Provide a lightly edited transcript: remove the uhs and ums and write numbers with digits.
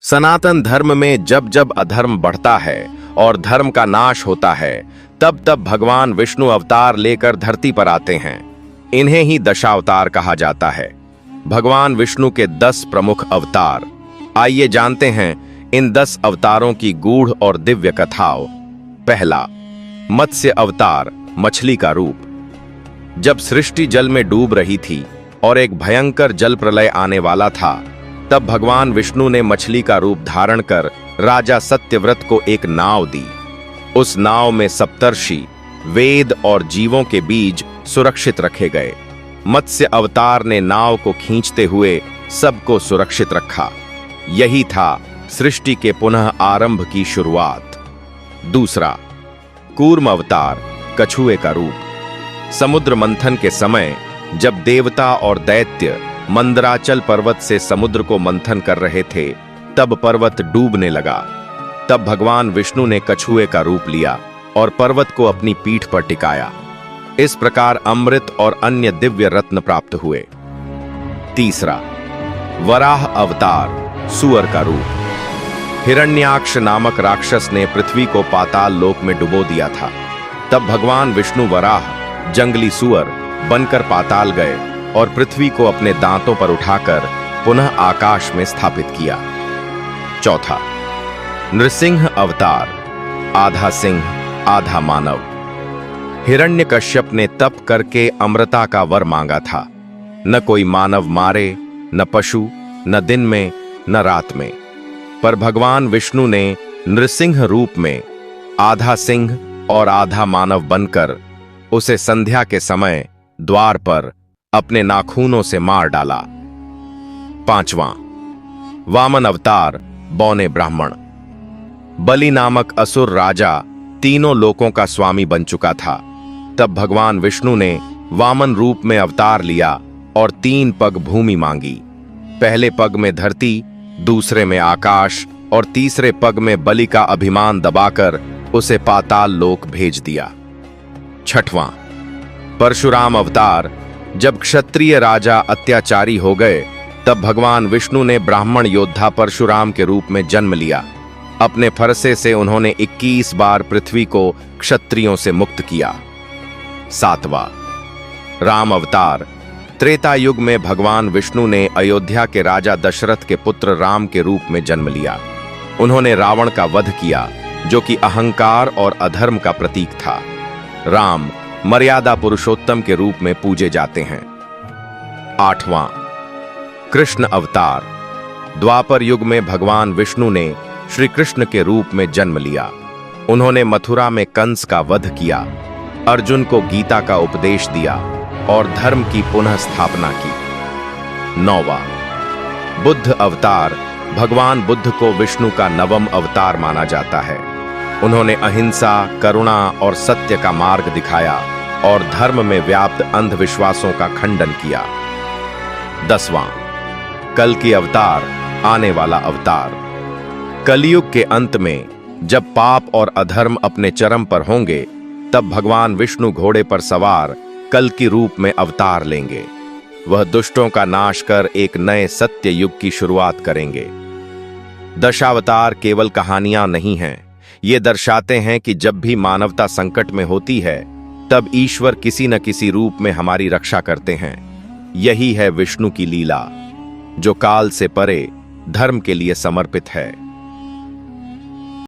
सनातन धर्म में जब जब अधर्म बढ़ता है और धर्म का नाश होता है, तब तब भगवान विष्णु अवतार लेकर धरती पर आते हैं। इन्हें ही दशावतार कहा जाता है। भगवान विष्णु के 10 प्रमुख अवतार। आइए जानते हैं इन 10 अवतारों की गूढ़ और दिव्य कथाओं। पहला, मत्स्य अवतार, मछली का रूप। जब सृष्टि जल में डूब रही थी और एक भयंकर जल प्रलय आने वाला था, तब भगवान विष्णु ने मछली का रूप धारण कर राजा सत्यव्रत को एक नाव दी। उस नाव में सप्तर्षि, वेद और जीवों के बीज सुरक्षित रखे गए। मत्स्य अवतार ने नाव को खींचते हुए सबको सुरक्षित रखा। यही था सृष्टि के पुनः आरंभ की शुरुआत। दूसरा, कूर्म अवतार, कछुए का रूप। समुद्र मंथन के समय जब देवता और दैत्य मंदराचल पर्वत से समुद्र को मंथन कर रहे थे, तब पर्वत डूबने लगा। तब भगवान विष्णु ने कछुए का रूप लिया और पर्वत को अपनी पीठ पर टिकाया। इस प्रकार अमृत और अन्य दिव्य रत्न प्राप्त हुए। तीसरा, वराह अवतार, सुअर का रूप। हिरण्याक्ष नामक राक्षस ने पृथ्वी को पाताल लोक में डुबो दिया था। तब भगवान विष्णु वराह, जंगली सुअर बनकर पाताल गए और पृथ्वी को अपने दांतों पर उठाकर पुनः आकाश में स्थापित किया। चौथा, नृसिंह अवतार, आधा सिंह आधा मानव। हिरण्यकश्यप ने तप करके अमृता का वर मांगा था। न कोई मानव मारे, न पशु, न दिन में न रात में। पर भगवान विष्णु ने नृसिंह रूप में आधा सिंह और आधा मानव बनकर उसे संध्या के समय द्वार पर अपने नाखूनों से मार डाला। पांचवां, वामन अवतार, बौने ब्राह्मण। बलि नामक असुर राजा तीनों लोकों का स्वामी बन चुका था। तब भगवान विष्णु ने वामन रूप में अवतार लिया और 3 पग भूमि मांगी। पहले पग में धरती, दूसरे में आकाश और तीसरे पग में बलि का अभिमान दबाकर उसे पाताल लोक भेज दिया। छठवां, परशुराम अवतार। जब क्षत्रिय राजा अत्याचारी हो गए, तब भगवान विष्णु ने ब्राह्मण योद्धा परशुराम के रूप में जन्म लिया। अपने फरसे से उन्होंने 21 बार पृथ्वी को क्षत्रियों से मुक्त किया। सातवां, राम अवतार। त्रेता युग में भगवान विष्णु ने अयोध्या के राजा दशरथ के पुत्र राम के रूप में जन्म लिया। उन्होंने रावण का वध किया, जो कि अहंकार और अधर्म का प्रतीक था। राम मर्यादा पुरुषोत्तम के रूप में पूजे जाते हैं। आठवां, कृष्ण अवतार। द्वापर युग में भगवान विष्णु ने श्री कृष्ण के रूप में जन्म लिया। उन्होंने मथुरा में कंस का वध किया, अर्जुन को गीता का उपदेश दिया और धर्म की पुनः स्थापना की। नौवां, बुद्ध अवतार। भगवान बुद्ध को विष्णु का 9वां अवतार माना जाता है। उन्होंने अहिंसा, करुणा और सत्य का मार्ग दिखाया और धर्म में व्याप्त अंधविश्वासों का खंडन किया। 10वां, कल्कि अवतार, आने वाला अवतार। कलयुग के अंत में जब पाप और अधर्म अपने चरम पर होंगे, तब भगवान विष्णु घोड़े पर सवार कल्कि रूप में अवतार लेंगे। वह दुष्टों का नाश कर एक नए सत्य युग की शुरुआत करेंगे। दशावतार केवल कहानियां नहीं हैं, ये दर्शाते हैं कि जब भी मानवता संकट में होती है, तब ईश्वर किसी न किसी रूप में हमारी रक्षा करते हैं। यही है विष्णु की लीला, जो काल से परे धर्म के लिए समर्पित है।